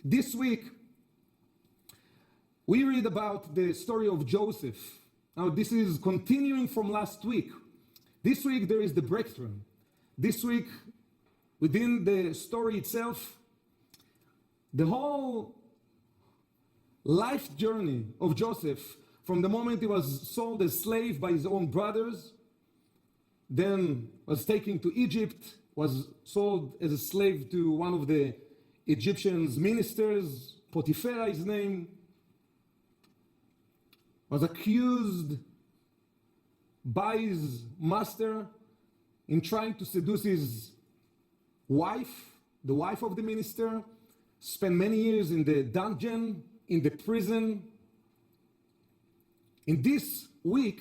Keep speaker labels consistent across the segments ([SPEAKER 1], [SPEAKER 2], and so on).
[SPEAKER 1] This week, we read about the story of Joseph. Now, this is continuing from last week. This week, there is the breakthrough. This week, within the story itself, the whole life journey of Joseph, from the moment he was sold as slave by his own brothers, then was taken to Egypt, was sold as a slave to one of the Egyptians' ministers, Potiphar his name, was accused by his master in trying to seduce his wife, the wife of the minister, spent many years in the dungeon, in the prison. In this week,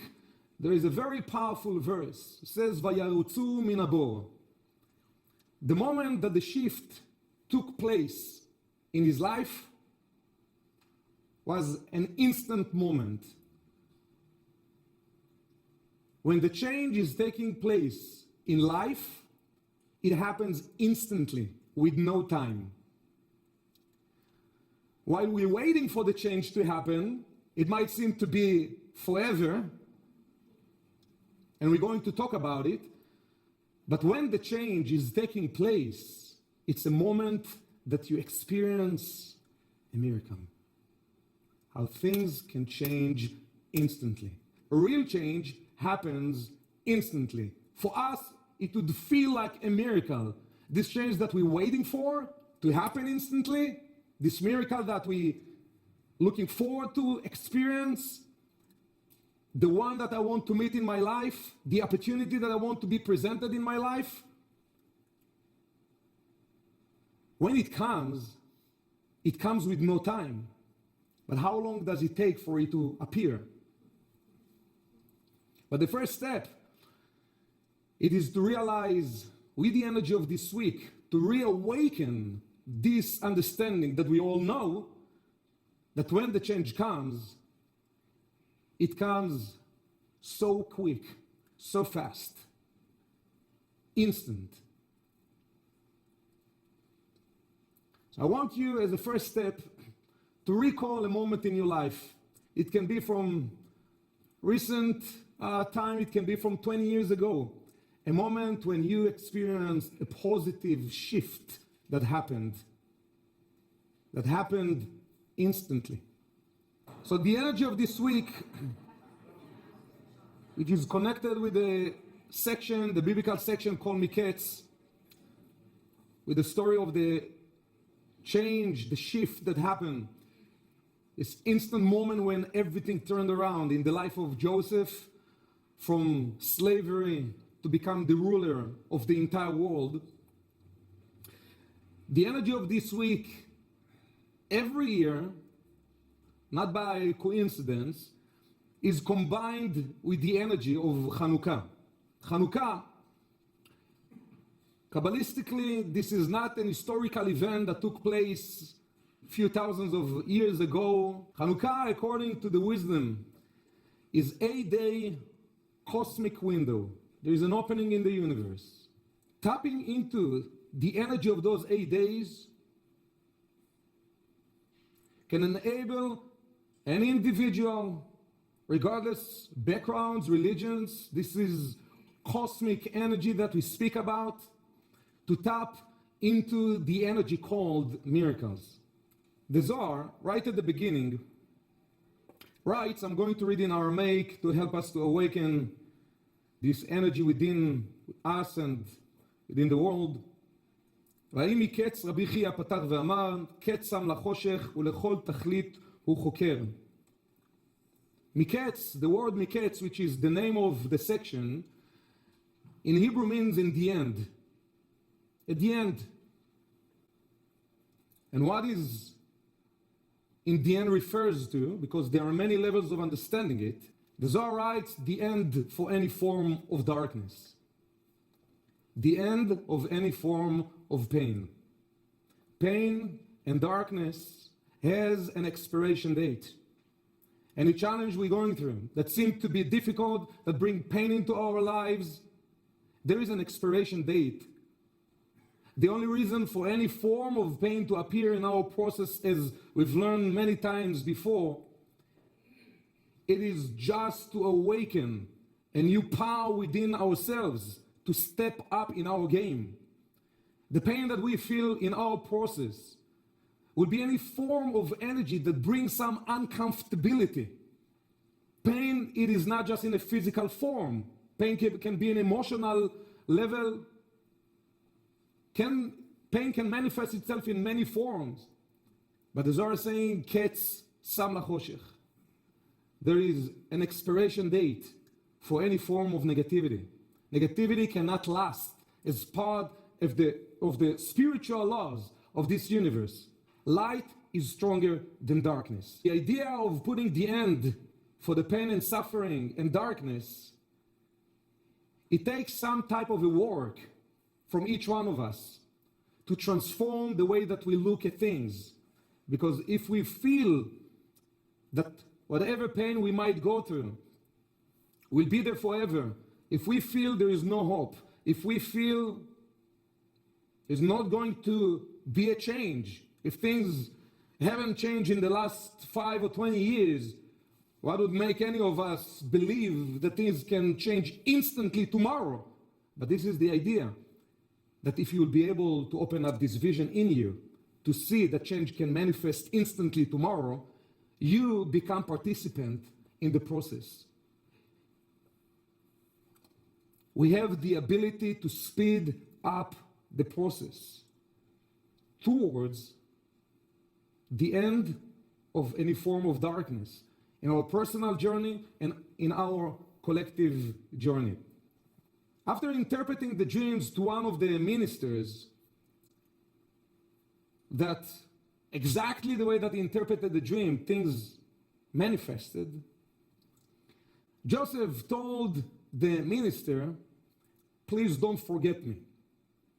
[SPEAKER 1] there is a very powerful verse. It says, "Vayarutzu min habor." The moment that the shift took place in his life was an instant moment. When the change is taking place in life, it happens instantly, with no time. While we're waiting for the change to happen, it might seem to be forever, and we're going to talk about it, but when the change is taking place, it's a moment that you experience a miracle. How things can change instantly. A real change happens instantly. For us, it would feel like a miracle. This change that we're waiting for to happen instantly, this miracle that we're looking forward to experience, the one that I want to meet in my life, the opportunity that I want to be presented in my life, when it comes with no time. But how long does it take for it to appear? But the first step, it is to realize with the energy of this week, to reawaken this understanding that we all know that when the change comes, it comes so quick, so fast, instant. So I want you, as a first step, to recall a moment in your life. It can be from recent time, it can be from 20 years ago. A moment when you experienced a positive shift that happened instantly. So the energy of this week, which is connected with the section, the biblical section called Miketz, with the story of the change, the shift that happened, this instant moment when everything turned around in the life of Joseph, from slavery to become the ruler of the entire world. The energy of this week, every year, not by coincidence, is combined with the energy of Hanukkah. Hanukkah, Kabbalistically, this is not an historical event that took place a few thousands of years ago. Hanukkah, according to the wisdom, is a day cosmic window. There is an opening in the universe. Tapping into the energy of those 8 days can enable an individual, regardless backgrounds, religions, this is cosmic energy that we speak about, to tap into the energy called miracles. The Zohar, right at the beginning, writes, I'm going to read in Aramaic to help us to awaken this energy within us and within the world. ויהי מקץ רבי חייא פתח ואמר, קץ שם לחושך ולכל תכלית הוא חוקר. Miketz, the word Miketz, which is the name of the section, in Hebrew means in the end. At the end. And what is in the end refers to, because there are many levels of understanding it, the Zohar writes the end for any form of darkness. The end of any form of pain. Pain and darkness has an expiration date. Any challenge we're going through that seem to be difficult, that bring pain into our lives, there is an expiration date. The only reason for any form of pain to appear in our process, as we've learned many times before, it is just to awaken a new power within ourselves to step up in our game. The pain that we feel in our process will be any form of energy that brings some uncomfortability. Pain, it is not just in a physical form. Pain can be an emotional level. Pain can manifest itself in many forms. But the Zohar is saying, Ketz Sam Lachoshech. There is an expiration date for any form of negativity. Negativity cannot last as part of the spiritual laws of this universe. Light is stronger than darkness. The idea of putting the end for the pain and suffering and darkness, it takes some type of a work from each one of us to transform the way that we look at things. Because if we feel that whatever pain we might go through will be there forever, if we feel there is no hope, if we feel there's not going to be a change, if things haven't changed in the last 5 or 20 years, what would make any of us believe that things can change instantly tomorrow? But this is the idea, that if you will be able to open up this vision in you, to see that change can manifest instantly tomorrow, you become participant in the process. We have the ability to speed up the process towards the end of any form of darkness in our personal journey and in our collective journey. After interpreting the dreams to one of the ministers, that exactly the way that he interpreted the dream, things manifested, Joseph told the minister, please don't forget me.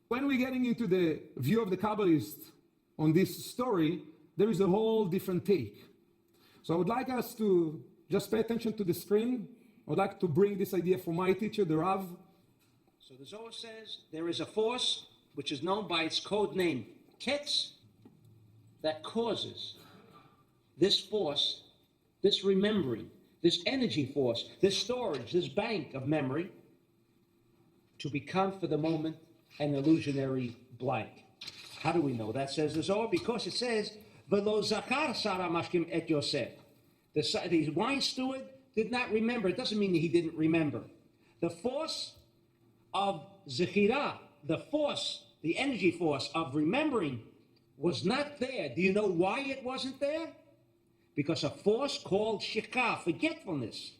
[SPEAKER 1] When we're getting into the view of the Kabbalist on this story, there is a whole different take. So I would like us to just pay attention to the screen. I would like to bring this idea from my teacher, the Rav.
[SPEAKER 2] So the Zohar says there is a force which is known by its code name, Ketz, that causes this force, this remembering, this energy force, this storage, this bank of memory to become for the moment an illusionary blank. How do we know that, says the Zohar? Because it says, V'lo zakar Sarah mashkim et Yosef. The wine steward did not remember. It doesn't mean that he didn't remember. The force of zechira, the force, the energy force of remembering was not there. Do you know why it wasn't there? Because a force called shikah, forgetfulness,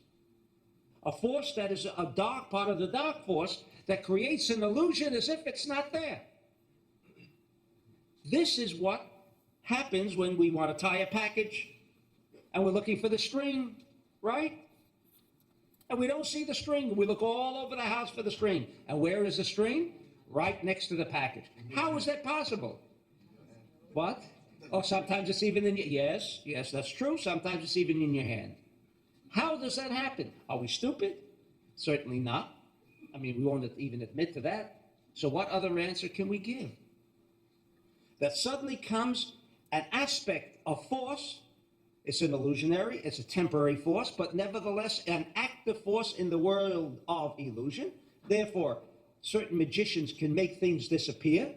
[SPEAKER 2] a force that is a dark part of the dark force that creates an illusion as if it's not there. This is what happens when we want to tie a package and we're looking for the string, right? And we don't see the string. We look all over the house for the string. And where is the string? Right next to the package. How is that possible? What? Oh, sometimes it's even in your... Yes, that's true. Sometimes it's even in your hand. How does that happen? Are we stupid? Certainly not. I mean, we won't even admit to that. So what other answer can we give? That suddenly comes an aspect of force. It's an illusionary, it's a temporary force, but nevertheless an active force in the world of illusion. Therefore, certain magicians can make things disappear.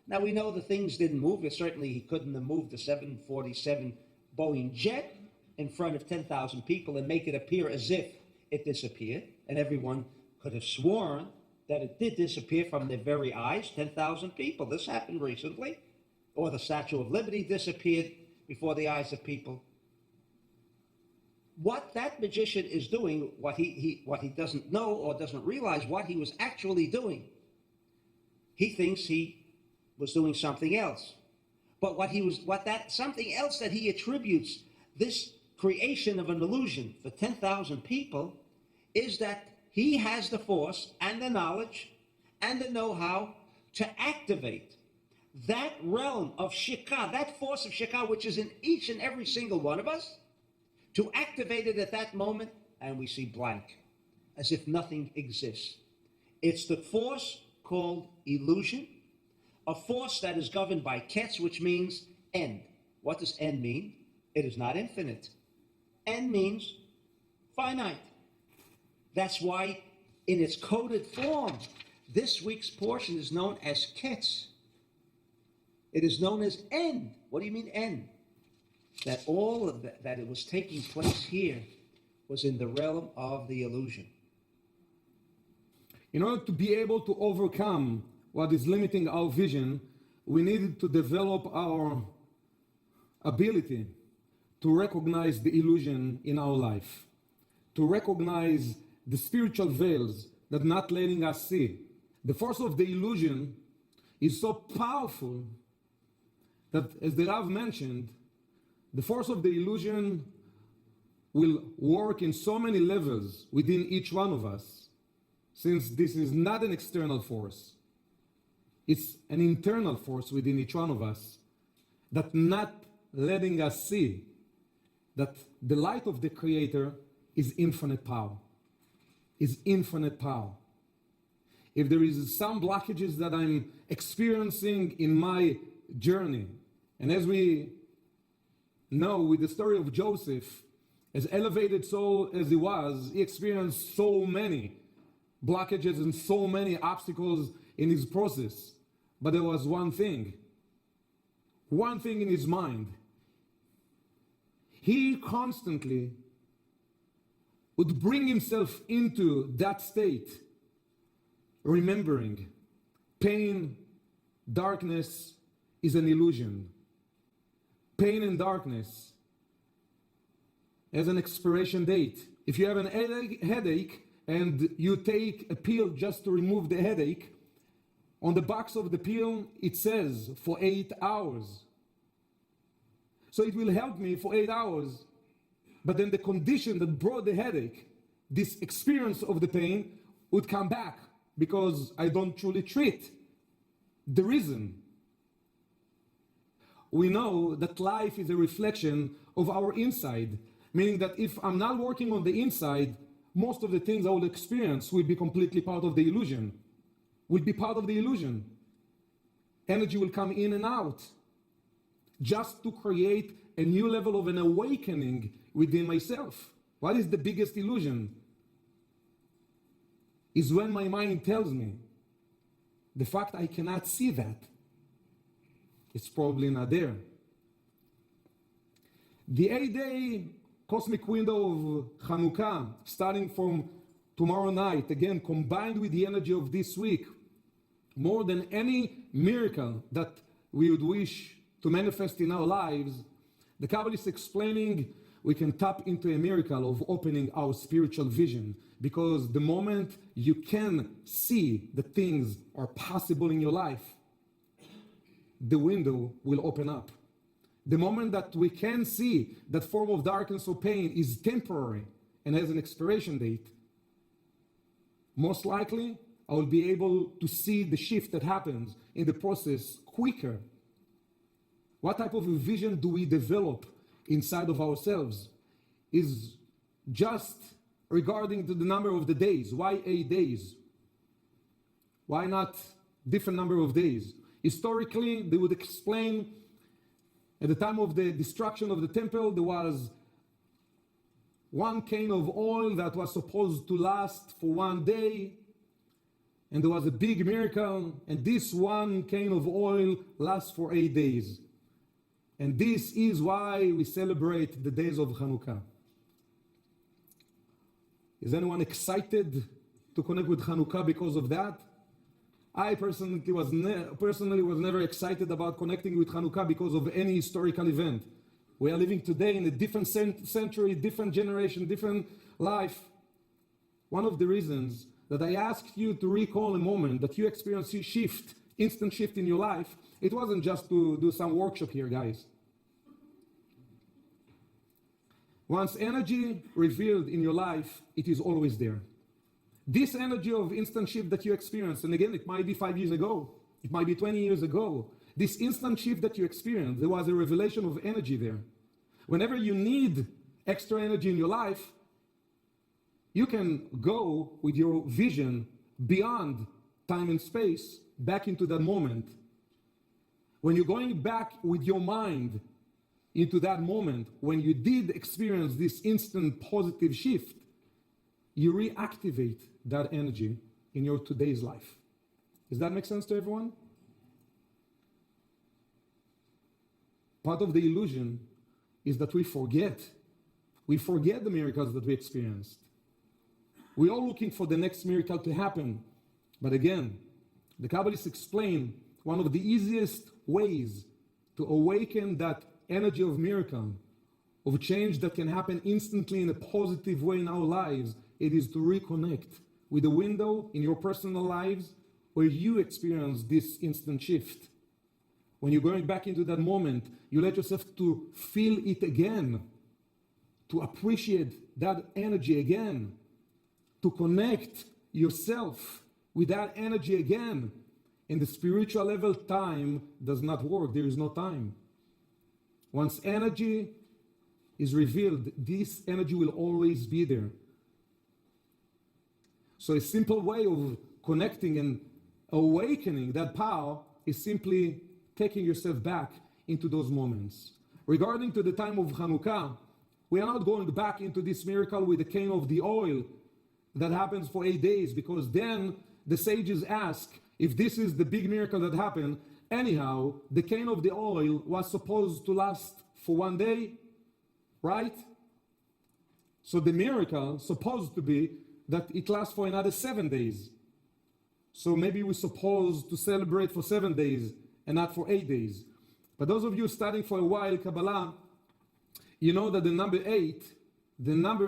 [SPEAKER 2] Now we know the things didn't move. Certainly he couldn't have moved the 747 Boeing jet in front of 10,000 people and make it appear as if it disappeared. And everyone could have sworn that it did disappear from their very eyes, 10,000 people. This happened recently. Or the Statue of Liberty disappeared before the eyes of people. What that magician is doing, what he doesn't know or doesn't realize what he was actually doing, he thinks he was doing something else. But that something else that he attributes this creation of an illusion for 10,000 people is that he has the force and the knowledge and the know-how to activate that realm of shikah, that force of shikah which is in each and every single one of us, to activate it at that moment, and we see blank, as if nothing exists. It's the force called illusion, a force that is governed by Ketz, which means end. What does end mean? It is not infinite. End means finite. That's why in its coded form, this week's portion is known as Ketz. It is known as end. What do you mean end? That all of that it was taking place here was in the realm of the illusion.
[SPEAKER 1] In order to be able to overcome what is limiting our vision, we needed to develop our ability to recognize the illusion in our life, to recognize the spiritual veils that not letting us see. The force of the illusion is so powerful that, as the Rav mentioned, the force of the illusion will work in so many levels within each one of us, since this is not an external force. It's an internal force within each one of us that not letting us see that the light of the Creator is infinite power, is infinite power. If there is some blockages that I'm experiencing in my journey, and as we know with the story of Joseph, as elevated soul as he was, he experienced so many blockages and so many obstacles in his process. But there was one thing in his mind. He constantly would bring himself into that state, remembering pain, darkness is an illusion. Pain and darkness has an expiration date. If you have an headache and you take a pill just to remove the headache, on the box of the pill it says for 8 hours. So it will help me for 8 hours, but then the condition that brought the headache, this experience of the pain, would come back because I don't truly treat the reason. We know that life is a reflection of our inside, meaning that if I'm not working on the inside, most of the things I will experience will be completely part of the illusion, will be part of the illusion. Energy will come in and out, just to create a new level of an awakening within myself. What is the biggest illusion? Is when my mind tells me the fact I cannot see that. It's probably not there. The 8-day cosmic window of Hanukkah, starting from tomorrow night, again, combined with the energy of this week, more than any miracle that we would wish to manifest in our lives, the Kabbalah is explaining we can tap into a miracle of opening our spiritual vision, because the moment you can see that things are possible in your life, the window will open up. The moment that we can see that form of darkness or pain is temporary and has an expiration date, most likely I will be able to see the shift that happens in the process quicker. What type of a vision do we develop inside of ourselves is just regarding to the number of the days. Why 8 days? Why not different number of days? Historically, they would explain at the time of the destruction of the temple, there was one cane of oil that was supposed to last for 1 day, and there was a big miracle, and this one cane of oil lasts for 8 days. And this is why we celebrate the days of Hanukkah. Is anyone excited to connect with Hanukkah because of that? I personally was never excited about connecting with Hanukkah because of any historical event. We are living today in a different century, different generation, different life. One of the reasons that I asked you to recall a moment that you experienced a shift, instant shift in your life, it wasn't just to do some workshop here, guys. Once energy revealed in your life, it is always there. This energy of instant shift that you experience, and again, it might be 5 years ago, it might be 20 years ago, this instant shift that you experienced, there was a revelation of energy there. Whenever you need extra energy in your life, you can go with your vision beyond time and space, back into that moment, when you're going back with your mind into that moment, when you did experience this instant positive shift, you reactivate that energy in your today's life. Does that make sense to everyone? Part of the illusion is that we forget. We forget the miracles that we experienced. We're all looking for the next miracle to happen. But again, the Kabbalists explain one of the easiest ways to awaken that energy of miracle, of change that can happen instantly in a positive way in our lives, it is to reconnect with the window in your personal lives where you experience this instant shift. When you're going back into that moment, you let yourself to feel it again, to appreciate that energy again, to connect yourself with that energy again. In the spiritual level, time does not work. There is no time. Once energy is revealed, this energy will always be there. So a simple way of connecting and awakening that power is simply taking yourself back into those moments. Regarding to the time of Hanukkah, we are not going back into this miracle with the cane of the oil that happens for 8 days, because then the sages ask, if this is the big miracle that happened, anyhow, the cane of the oil was supposed to last for 1 day, right? So the miracle supposed to be that it lasts for another 7 days. So maybe we're supposed to celebrate for 7 days and not for 8 days. But those of you studying for a while Kabbalah, you know that the number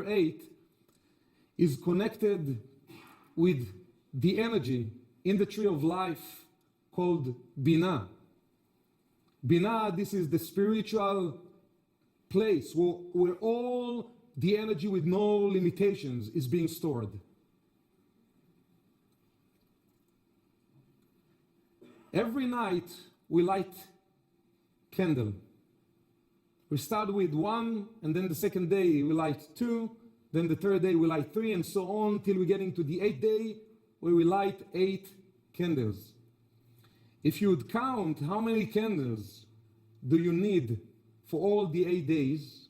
[SPEAKER 1] 8 is connected with the energy in the tree of life called Binah. Binah, this is the spiritual place where all the energy with no limitations is being stored. Every night we light candle. We start with 1, and then the second day we light 2, then the third day we light 3, and so on till we get into the 8th day where we light 8 candles. If you would count how many candles do you need for all the 8 days,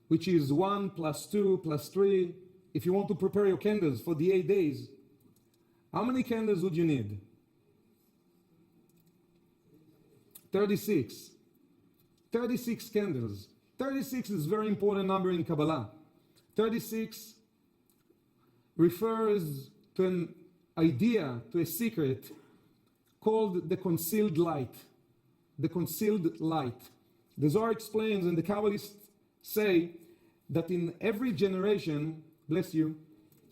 [SPEAKER 1] which is 1 plus 2 plus 3, if you want to prepare your candles for the 8 days, how many candles would you need? 36. 36 candles. 36 is a very important number in Kabbalah. 36 refers to an idea, to a secret called the concealed light. The concealed light. The Zohar explains, and the Kabbalists say, that in every generation, bless you,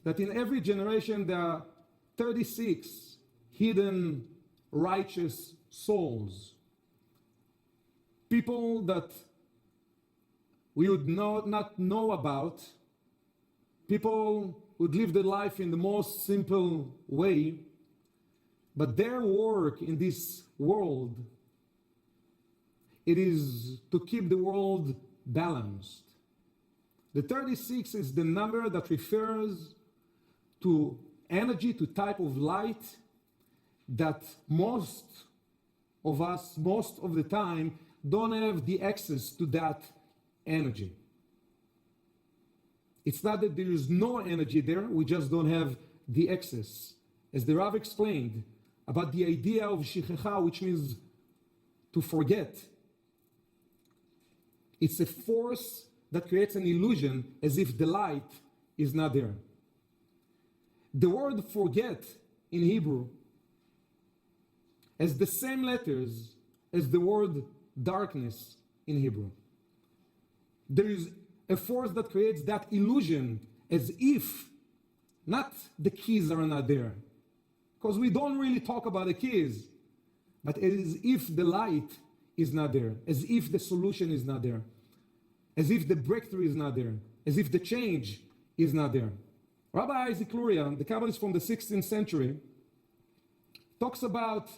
[SPEAKER 1] that in every generation there are 36 hidden righteous souls. People that we would not know about, people who live their life in the most simple way, but their work in this world, it is to keep the world balanced. The 36 is the number that refers to energy, to type of light that most of us, most of the time, don't have the access to that energy. It's not that there is no energy there, we just don't have the access. As the Rav explained about the idea of shichecha, which means to forget. It's a force that creates an illusion as if the light is not there. The word forget in Hebrew has the same letters as the word darkness in Hebrew. There is a force that creates that illusion as if not the keys are not there. Because we don't really talk about the keys, but it is if the light is not there, as if the solution is not there, as if the breakthrough is not there, as if the change is not there. Rabbi Isaac Luria, the Kabbalist from the 16th century, talks about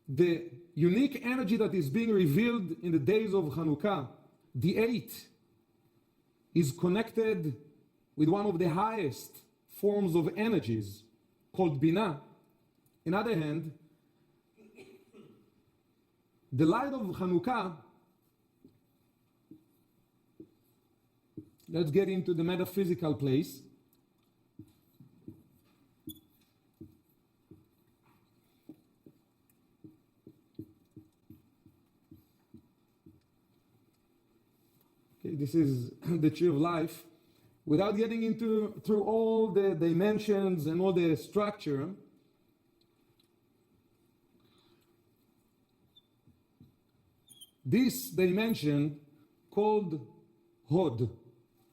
[SPEAKER 1] the unique energy that is being revealed in the days of Hanukkah. The 8 is connected with one of the highest forms of energies called Binah. On the other hand, The light of Hanukkah, let's get into the metaphysical place. Okay, this is the tree of life. Without getting into through all the dimensions and all the structure, this dimension called Hod.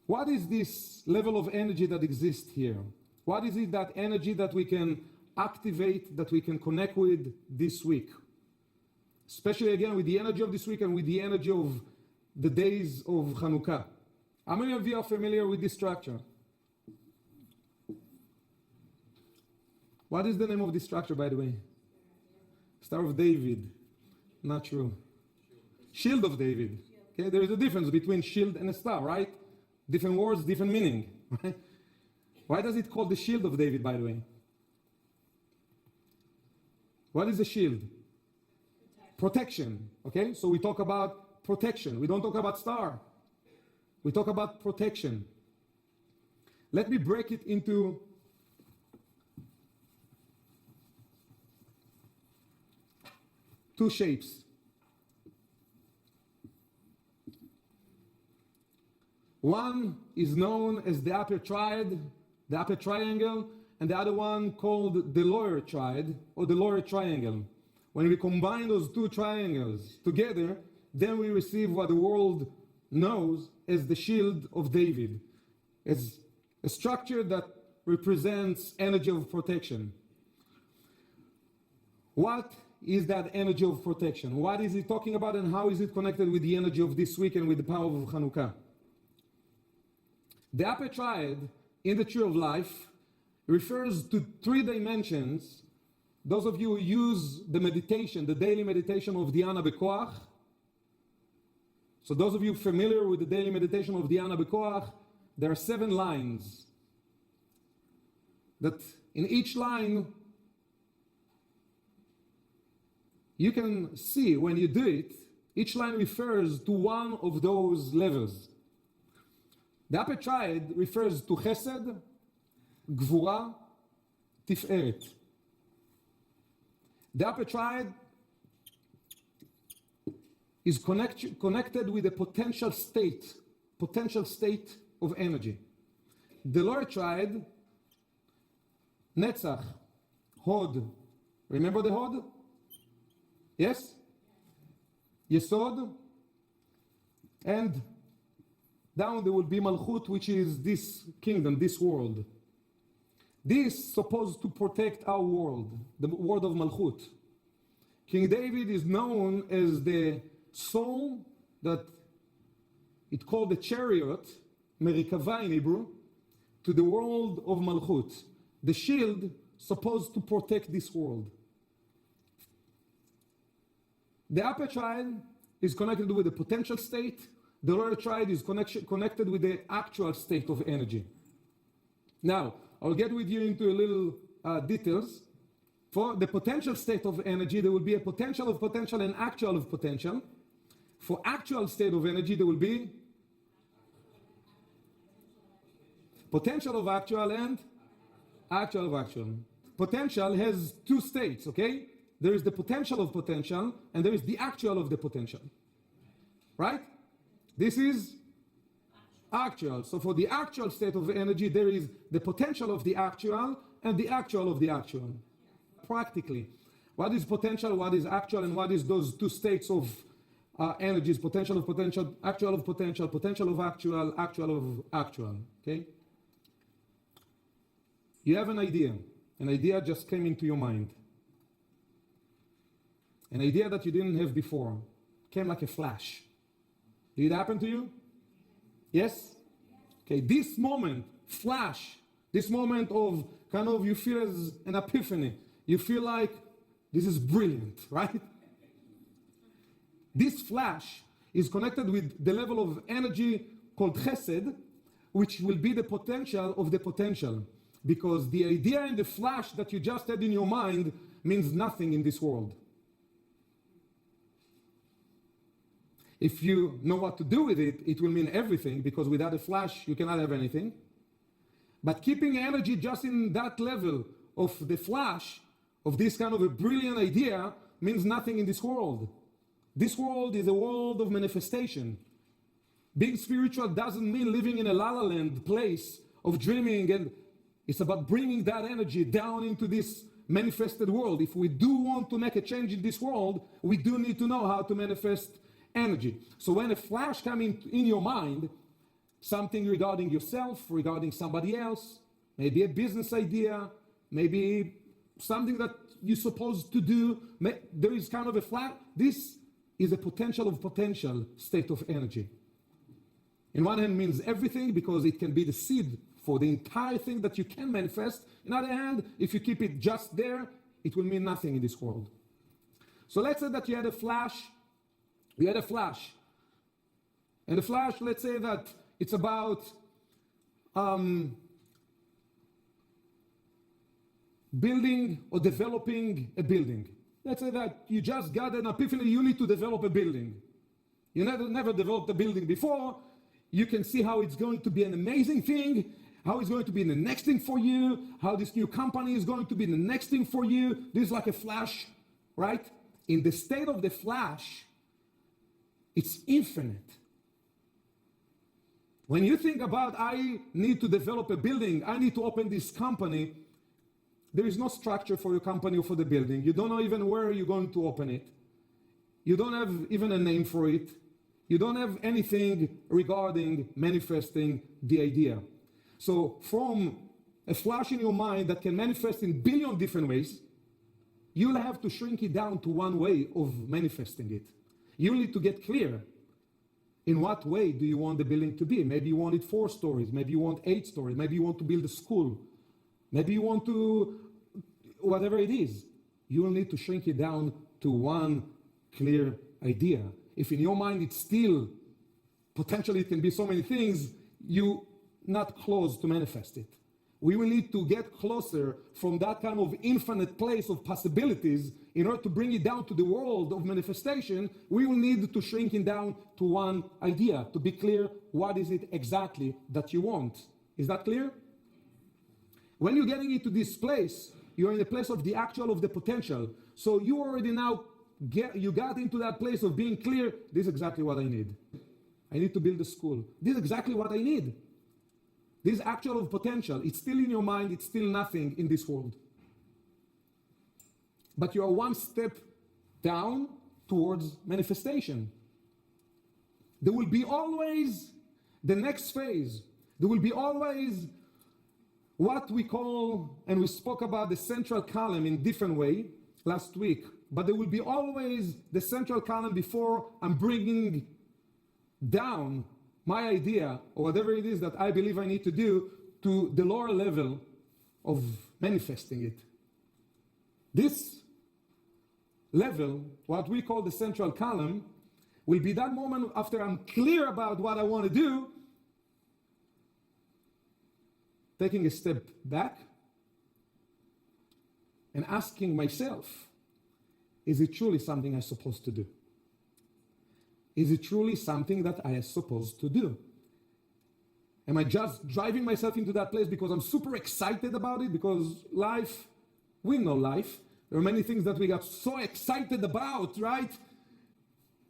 [SPEAKER 1] What is this level of energy that exists here? What is it, that energy that we can activate, that we can connect with this week? Especially again with the energy of this week and with the energy of the days of Hanukkah. How many of you are familiar with this structure? What is the name of this structure, by the way? Star of David. Not true. Shield of David. Okay, there is a difference between shield and a star, right? Different words, different meaning. Right? Why does it call the shield of David, by the way? What is a shield? Protection. Okay, so we talk about protection. We don't talk about star. We talk about protection. Let me break it into two shapes. One is known as the upper triad, the upper triangle, and the other one called the lower triad or the lower triangle. When we combine those two triangles together, then we receive what the world knows as the shield of David. It's a structure that represents energy of protection. What is that energy of protection? What is it talking about, and how is it connected with the energy of this week and with the power of Hanukkah? The upper triad in the tree of life refers to three dimensions. Those of you who use the meditation, the daily meditation of Dhyana B'Koach. So those of you familiar with the daily meditation of Dhyana B'Koach, there are 7 lines. That in each line, you can see when you do it, each line refers to one of those levels. The upper triad refers to Chesed, Gvura, Tiferet. The upper triad is connected with a potential state of energy. The lower triad, Netzach, Hod. Remember the Hod? Yes? Yesod. And down there will be Malchut, which is this kingdom, this world. This is supposed to protect our world, the world of Malchut. King David is known as the soul that it called the chariot, Merikava in Hebrew, to the world of Malchut. The shield supposed to protect this world. The upper triad is connected with the potential state. The lower triad is connected with the actual state of energy. Now, I'll get with you into a little details. For the potential state of energy, there will be a potential of potential and actual of potential. For actual state of energy, there will be potential of actual and actual of actual. Potential has 2 states, okay? There is the potential of potential, and there is the actual of the potential. Right? This is actual. So for the actual state of energy, there is the potential of the actual and the actual of the actual. Practically, what is potential, what is actual, and what is those 2 states of energies? Potential of potential, actual of potential, potential of actual, actual of actual. Okay? You have an idea just came into your mind. An idea that you didn't have before, came like a flash. Did it happen to you? Yes? Okay, this moment, flash, this moment of kind of you feel as an epiphany. You feel like this is brilliant, right? This flash is connected with the level of energy called chesed, which will be the potential of the potential. Because the idea and the flash that you just had in your mind means nothing in this world. If you know what to do with it, it will mean everything, because without a flash, you cannot have anything. But keeping energy just in that level of the flash, of this kind of a brilliant idea, means nothing in this world. This world is a world of manifestation. Being spiritual doesn't mean living in a la la land place of dreaming, and it's about bringing that energy down into this manifested world. If we do want to make a change in this world, we do need to know how to manifest energy. So when a flash comes in your mind, something regarding yourself, regarding somebody else, maybe a business idea, maybe something that you're supposed to do, there is kind of a flash. This is a potential state of energy. In one hand means everything, because it can be the seed for the entire thing that you can manifest. In the other hand, if you keep it just there, it will mean nothing in this world. So let's say that you had a flash. And the flash, let's say that it's about building or developing a building. Let's say that you just got an epiphany, you need to develop a building. You never developed a building before. You can see how it's going to be an amazing thing, how it's going to be the next thing for you, how this new company is going to be the next thing for you. This is like a flash, right? In the state of the flash, it's infinite. When you think about, I need to develop a building, I need to open this company, there is no structure for your company or for the building. You don't know even where you're going to open it. You don't have even a name for it. You don't have anything regarding manifesting the idea. So from a flash in your mind that can manifest in a billion different ways, you'll have to shrink it down to one way of manifesting it. You need to get clear. In what way do you want the building to be? Maybe you want it 4 stories. Maybe you want 8 stories. Maybe you want to build a school. Maybe you want to, whatever it is. You will need to shrink it down to one clear idea. If in your mind it's still, potentially it can be so many things, you're not close to manifest it. We will need to get closer from that kind of infinite place of possibilities. In order to bring it down to the world of manifestation, we will need to shrink it down to one idea, to be clear, what is it exactly that you want? Is that clear? When you're getting into this place, you're in the place of the actual, of the potential. So you already now you got into that place of being clear, this is exactly what I need. I need to build a school. This is exactly what I need. This actual of potential, it's still in your mind, it's still nothing in this world. But you are one step down towards manifestation. There will be always the next phase. There will be always what we call, and we spoke about the central column in different way last week, but there will be always the central column before I'm bringing down my idea or whatever it is that I believe I need to do to the lower level of manifesting it. This level, what we call the central column, will be that moment after I'm clear about what I want to do, taking a step back and asking myself, is it truly something I'm supposed to do? Is it truly something that I am supposed to do? Am I just driving myself into that place because I'm super excited about it? Because life, we know life. There are many things that we got so excited about, right?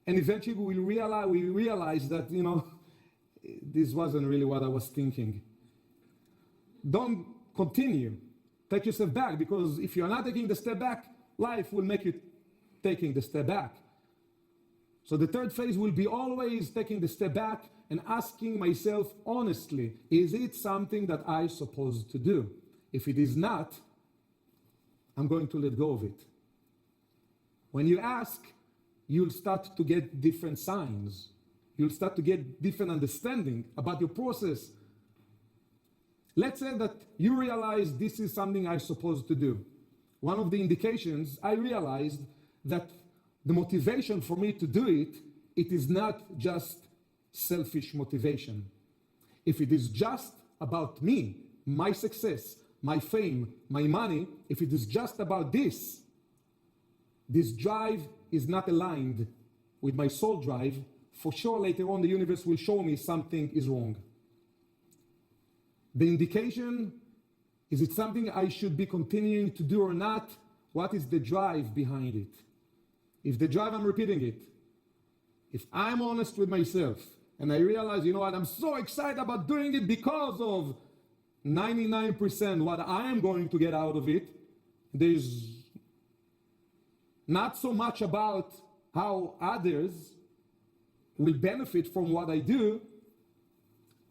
[SPEAKER 1] And eventually we realize that, this wasn't really what I was thinking. Don't continue. Take yourself back, because if you're not taking the step back, life will make you taking the step back. So the third phase will be always taking the step back and asking myself honestly, is it something that I'm supposed to do? If it is not, I'm going to let go of it. When you ask, you'll start to get different signs. You'll start to get different understanding about your process. Let's say that you realize this is something I'm supposed to do. One of the indications, I realized that the motivation for me to do it, it is not just selfish motivation. If it is just about me, my success, my fame, my money, if it is just about this drive is not aligned with my soul drive for sure later on the universe will show me something is wrong. The indication, is it something I should be continuing to do or not? What is the drive behind it? If the drive, I'm repeating it. If I'm honest with myself and I realize, you know what, I'm so excited about doing it because of 99% what I am going to get out of it, there's not so much about how others will benefit from what I do.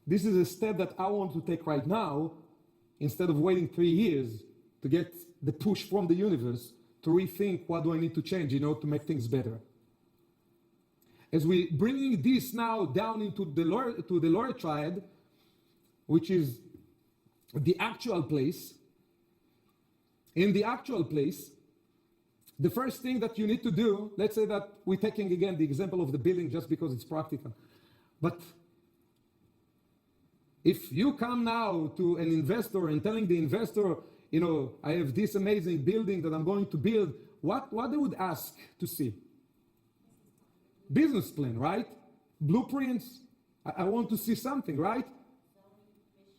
[SPEAKER 1] This is a step that I want to take right now instead of waiting 3 years to get the push from the universe to rethink what do I need to change in order to make things better. As we bringing this now down into the lower triad, which is the actual place, in the actual place, the first thing that you need to do, let's say that we're taking again the example of the building just because it's practical. But if you come now to an investor and telling the investor, you know, I have this amazing building that I'm going to build, what they would ask to see? Business plan, right? Blueprints. I want to see something, right?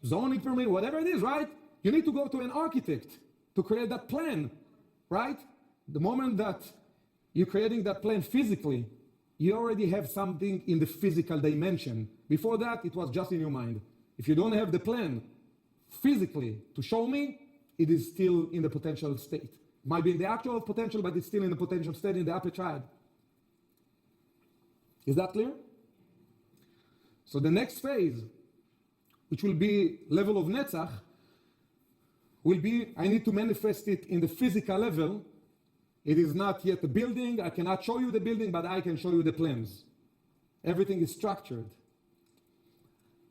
[SPEAKER 1] Zoning permit, whatever it is, right? You need to go to an architect to create that plan, right? The moment that you're creating that plan physically, you already have something in the physical dimension. Before that, it was just in your mind. If you don't have the plan physically to show me, it is still in the potential state. Might be in the actual potential, but it's still in the potential state in the upper triad. Is that clear? So the next phase, which will be level of Netzach, will be, I need to manifest it in the physical level. It is not yet a building. I cannot show you the building, but I can show you the plans. Everything is structured.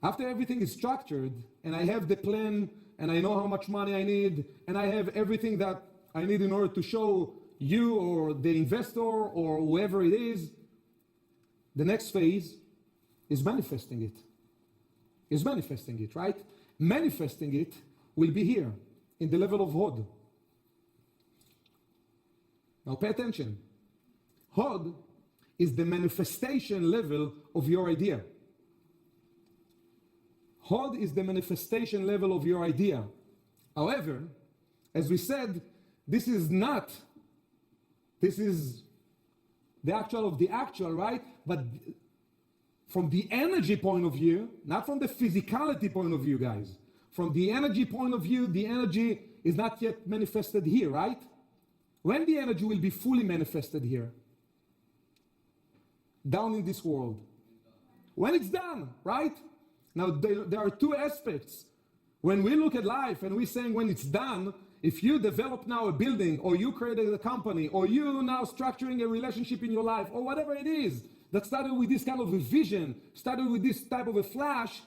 [SPEAKER 1] After everything is structured, and I have the plan, and I know how much money I need, and I have everything that I need in order to show you or the investor or whoever it is, the next phase is manifesting it. Is manifesting it, right? Manifesting it will be here, in the level of Hod. Now pay attention. Hod is the manifestation level of your idea. Hod is the manifestation level of your idea. However, as we said, this is the actual of the actual, right? But from the energy point of view, not from the physicality point of view, guys. From the energy point of view, the energy is not yet manifested here, right? When the energy will be fully manifested here, down in this world. When it's done, right? Now, there are two aspects. When we look at life and we're saying when it's done, if you develop now a building, or you created a company, or you now structuring a relationship in your life, or whatever it is, that started with this kind of a vision, started with this type of a flash,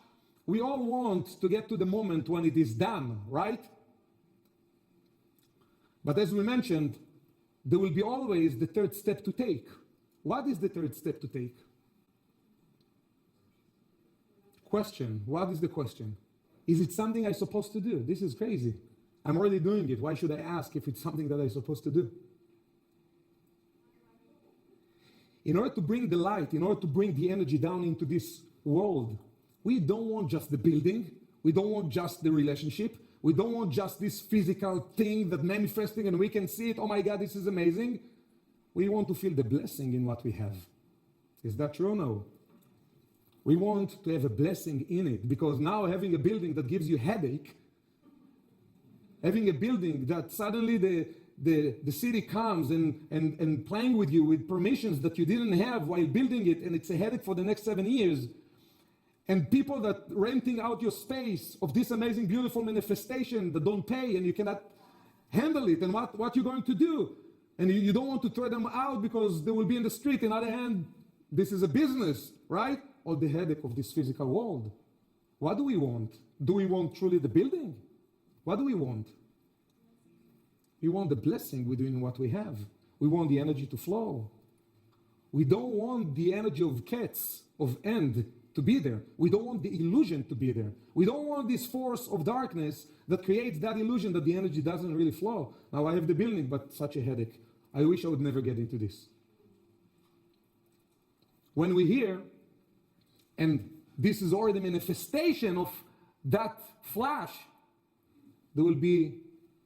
[SPEAKER 1] we all want to get to the moment when it is done, right? But as we mentioned, there will be always the third step to take. What is the third step to take? Question. What is the question? Is it something I'm supposed to do? This is crazy. I'm already doing it. Why should I ask if it's something that I'm supposed to do? In order to bring the light, in order to bring the energy down into this world, we don't want just the building. We don't want just the relationship. We don't want just this physical thing that manifesting and we can see it. Oh my God, this is amazing. We want to feel the blessing in what we have. Is that true or no? We want to have a blessing in it, because now having a building that gives you headache, having a building that suddenly the city comes and playing with you with permissions that you didn't have while building it, and it's a headache for the next 7 years. And people that renting out your space of this amazing, beautiful manifestation that don't pay and you cannot handle it, and what you're going to do. And you don't want to throw them out because they will be in the street. On the other hand, this is a business, right? Or the headache of this physical world. What do we want? Do we want truly the building? What do we want? We want the blessing within what we have. We want the energy to flow. We don't want the energy of cats, of end, to be there. We don't want the illusion to be there. We don't want this force of darkness that creates that illusion that the energy doesn't really flow. Now I have the building, but such a headache. I wish I would never get into this. When we hear and this is already the manifestation of that flash, there will be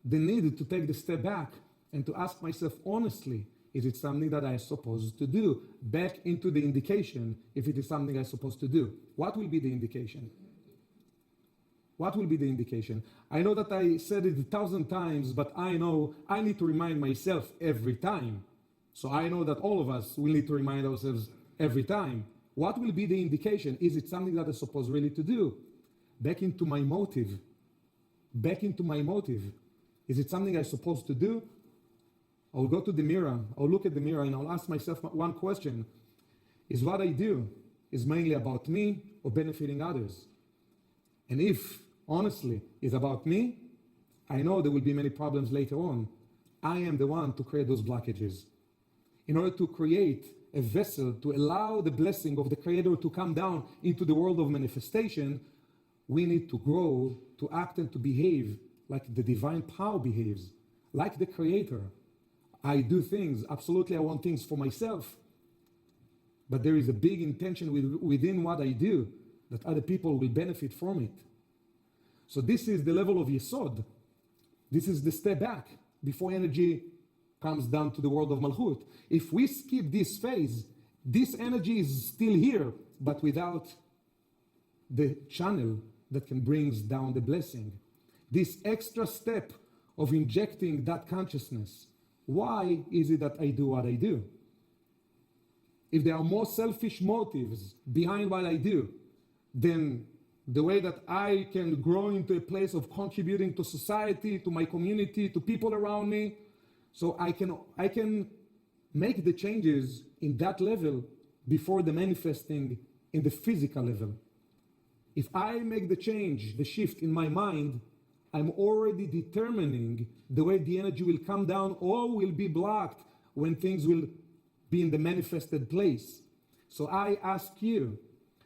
[SPEAKER 1] the need to take the step back and to ask myself honestly, is it something that I'm supposed to do? Back into the indication, if it is something I'm supposed to do. What will be the indication? What will be the indication? I know that I said it 1,000 times, but I know I need to remind myself every time. So I know that all of us will need to remind ourselves every time. What will be the indication? Is it something that I'm supposed really to do? Back into my motive. Back into my motive. Is it something I'm supposed to do? I'll go to the mirror, I'll look at the mirror and I'll ask myself one question. Is what I do is mainly about me or benefiting others? And if, honestly, it's about me, I know there will be many problems later on. I am the one to create those blockages. In order to create a vessel to allow the blessing of the Creator to come down into the world of manifestation, we need to grow, to act and to behave like the divine power behaves, like the Creator. I do things, absolutely I want things for myself, but there is a big intention within what I do that other people will benefit from it. So this is the level of Yesod. This is the step back before energy comes down to the world of Malchut. If we skip this phase, this energy is still here, but without the channel that can bring down the blessing. This extra step of injecting that consciousness. Why is it that I do what I do? If there are more selfish motives behind what I do, then the way that I can grow into a place of contributing to society, to my community, to people around me, so I can make the changes in that level before the manifesting in the physical level. If I make the change, the shift in my mind, I'm already determining the way the energy will come down or will be blocked when things will be in the manifested place. So I ask you,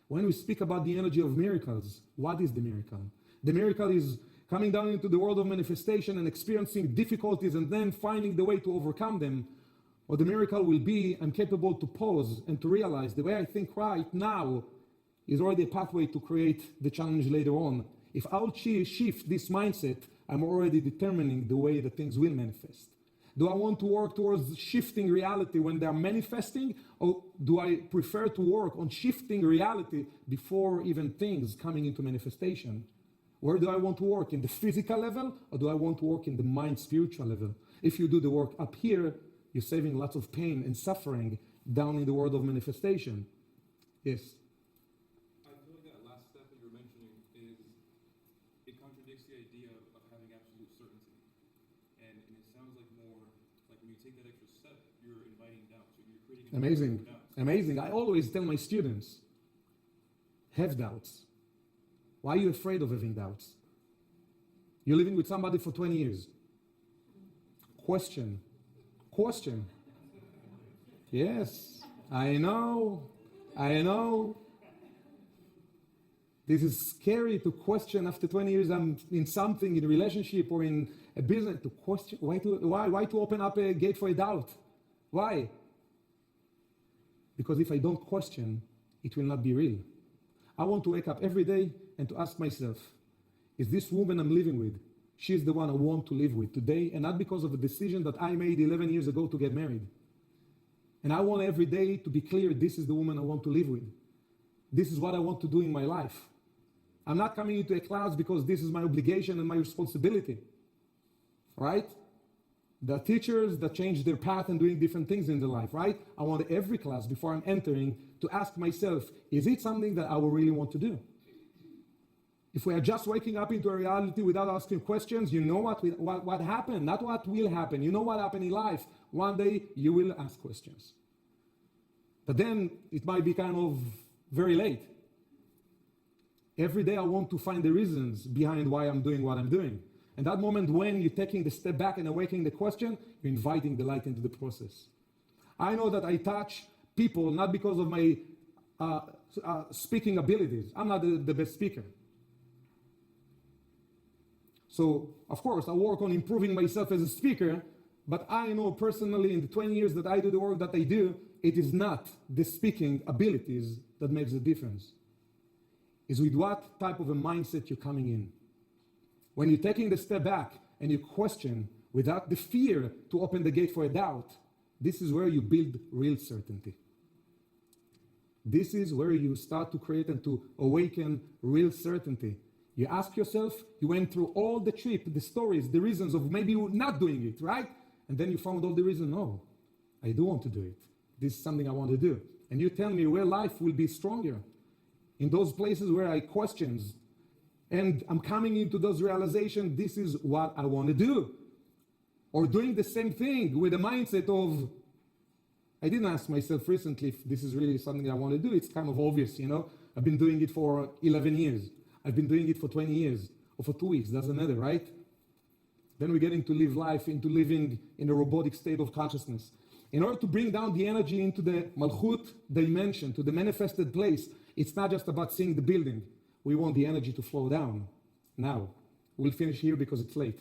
[SPEAKER 1] when we speak about the energy of miracles, what is the miracle? The miracle is coming down into the world of manifestation and experiencing difficulties and then finding the way to overcome them. Or the miracle will be, I'm capable to pause and to realize the way I think right now is already a pathway to create the challenge later on. If I'll shift this mindset, I'm already determining the way that things will manifest. Do I want to work towards shifting reality when they're manifesting, or do I prefer to work on shifting reality before even things coming into manifestation? Where do I want to work? In the physical level, or do I want to work in the mind spiritual level? If you do the work up here, you're saving lots of pain and suffering down in the world of manifestation. Yes?
[SPEAKER 3] I feel like that last step that you're mentioning it contradicts the idea of having absolute certainty. And it sounds like more like when you take that extra step, you're inviting doubt. So you're creating
[SPEAKER 1] Amazing. Amazing. I always tell my students, have doubts. Why are you afraid of having doubts? You're living with somebody for 20 years. Question. Yes, I know. This is scary to question after 20 years I'm in something, in a relationship or in a business, to question, why to open up a gate for a doubt? Why? Because if I don't question, it will not be real. I want to wake up every day and to ask myself, is this woman I'm living with, she's the one I want to live with today, and not because of a decision that I made 11 years ago to get married. And I want every day to be clear, this is the woman I want to live with. This is what I want to do in my life. I'm not coming into a class because this is my obligation and my responsibility, right? The teachers that change their path and doing different things in their life, right? I want every class before I'm entering to ask myself, is it something that I will really want to do? If we are just waking up into a reality without asking questions, you know what happened, not what will happen. You know what happened in life. One day you will ask questions. But then it might be kind of very late. Every day I want to find the reasons behind why I'm doing what I'm doing. And that moment when you're taking the step back and awakening the question, you're inviting the light into the process. I know that I touch people not because of my speaking abilities. I'm not the best speaker. So, of course, I work on improving myself as a speaker, but I know personally in the 20 years that I do the work that I do, it is not the speaking abilities that makes the difference. is with what type of a mindset you're coming in. When you're taking the step back and you question without the fear to open the gate for a doubt, this is where you build real certainty. This is where you start to create and to awaken real certainty. You ask yourself, you went through all the trip, the stories, the reasons of maybe you not doing it, right? And then you found all the reason, no, I do want to do it. This is something I want to do. And you tell me where life will be stronger. In those places where I questions, and I'm coming into those realizations, this is what I want to do. Or doing the same thing with the mindset of, I didn't ask myself recently if this is really something I want to do. It's kind of obvious, you know. I've been doing it for 11 years. I've been doing it for 20 years or for 2 weeks, doesn't matter, right? Then we're getting to live life into living in a robotic state of consciousness. In order to bring down the energy into the Malchut dimension, to the manifested place, it's not just about seeing the building. We want the energy to flow down. Now, we'll finish here because it's late.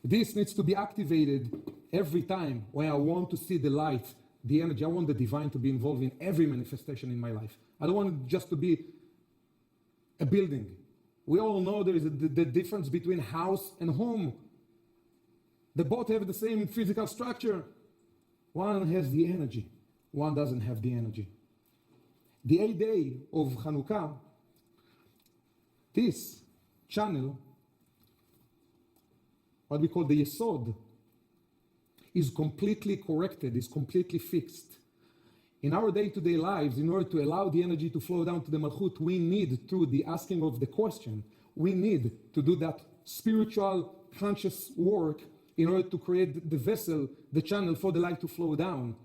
[SPEAKER 1] This needs to be activated every time when I want to see the light, the energy. I want the divine to be involved in every manifestation in my life. I don't want it just to be a building. We all know there is the difference between house and home. They both have the same physical structure. One has the energy, one doesn't have the energy. The 8th day of Hanukkah, this channel, what we call the Yesod, is completely corrected, is completely fixed. In our day-to-day lives, in order to allow the energy to flow down to the Malchut, we need, through the asking of the question, we need to do that spiritual, conscious work in order to create the vessel, the channel for the light to flow down.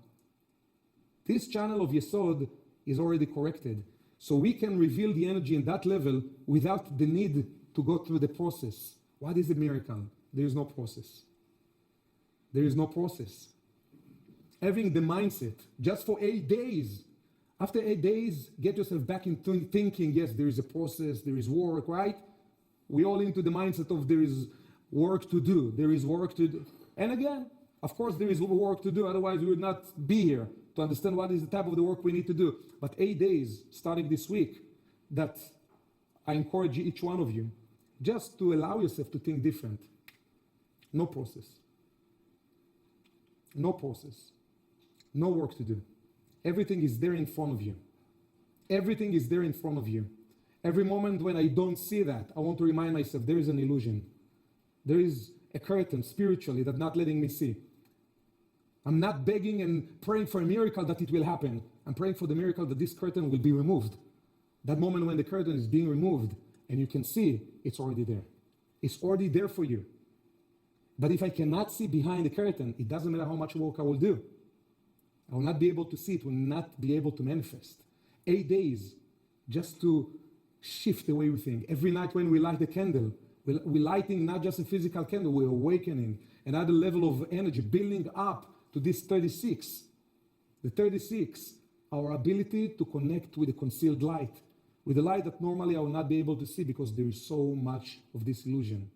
[SPEAKER 1] This channel of Yesod is already corrected. So we can reveal the energy in that level without the need to go through the process. What is the miracle? There is no process. There is no process. Having the mindset just for 8 days. After 8 days, get yourself back into thinking, yes, there is a process, there is work, right? We all into the mindset of there is work to do. There is work to do. And again, of course, there is work to do. Otherwise, we would not be here to understand what is the type of the work we need to do. But 8 days, starting this week, that I encourage each one of you just to allow yourself to think different. No process. No process. No work to do. Everything is there in front of you. Everything is there in front of you. Every moment when I don't see that, I want to remind myself there is an illusion. There is a curtain spiritually that's not letting me see. I'm not begging and praying for a miracle that it will happen. I'm praying for the miracle that this curtain will be removed. That moment when the curtain is being removed and you can see, it's already there. It's already there for you. But if I cannot see behind the curtain, it doesn't matter how much work I will do. I will not be able to see it, will not be able to manifest. 8 days just to shift the way we think. Every night when we light the candle, we're lighting not just a physical candle, we're awakening another level of energy, building up to this 36. The 36, our ability to connect with the concealed light, with the light that normally I will not be able to see because there is so much of this illusion.